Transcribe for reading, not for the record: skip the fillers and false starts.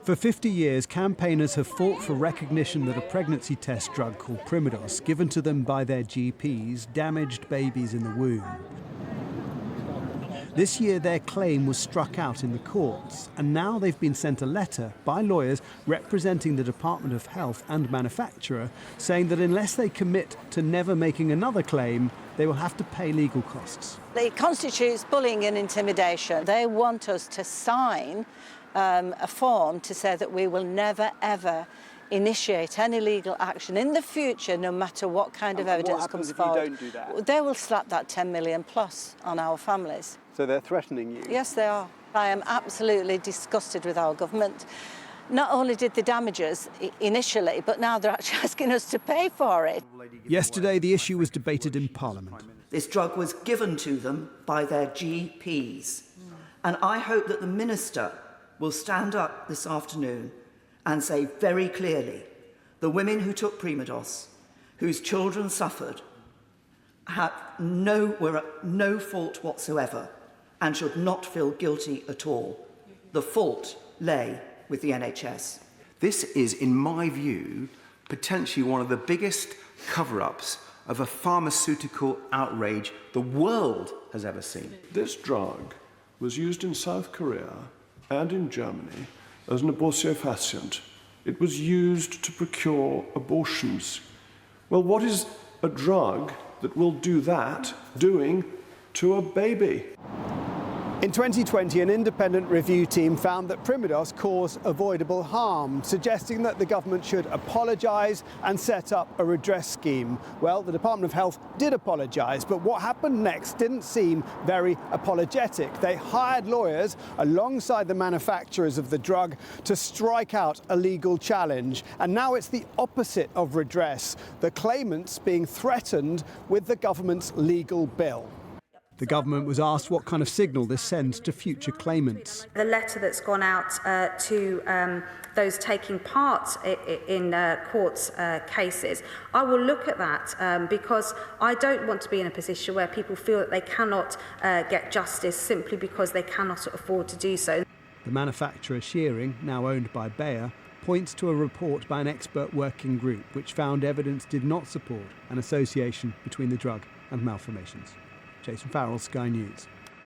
For 50 years, campaigners have fought for recognition that a pregnancy test drug called Primodos, given to them by their GPs, damaged babies in the womb. This year, their claim was struck out in the courts, and now they've been sent a letter by lawyers representing the Department of Health and manufacturer, saying that unless they commit to never making another claim, they will have to pay legal costs. It constitutes bullying and intimidation. They want us to sign a form to say that we will never, ever initiate any legal action in the future, no matter what kind of evidence comes forward. What happens if you don't do that? They will slap that 10 million plus on our families. So they're threatening you? Yes, they are. I am absolutely disgusted with our government. Not only did they damage us initially, but now they're actually asking us to pay for it. Yesterday, the issue was debated in Parliament. This drug was given to them by their GPs. And I hope that the Minister will stand up this afternoon and say very clearly, the women who took Primodos, whose children suffered, were at no fault whatsoever and should not feel guilty at all. The fault lay with the NHS. This is, in my view, potentially one of the biggest cover-ups of a pharmaceutical outrage the world has ever seen. This drug was used in South Korea and in Germany as an abortifacient. It was used to procure abortions. Well, what is a drug that will do that doing to a baby? In 2020, an independent review team found that Primodos caused avoidable harm, suggesting that the government should apologise and set up a redress scheme. Well, the Department of Health did apologise, but what happened next didn't seem very apologetic. They hired lawyers alongside the manufacturers of the drug to strike out a legal challenge. And now it's the opposite of redress, the claimants being threatened with the government's legal bill. The government was asked what kind of signal this sends to future claimants. The letter that's gone out to those taking part in court cases, I will look at that because I don't want to be in a position where people feel that they cannot get justice simply because they cannot afford to do so. The manufacturer Shearing, now owned by Bayer, points to a report by an expert working group which found evidence did not support an association between the drug and malformations. Jason Farrell, Sky News.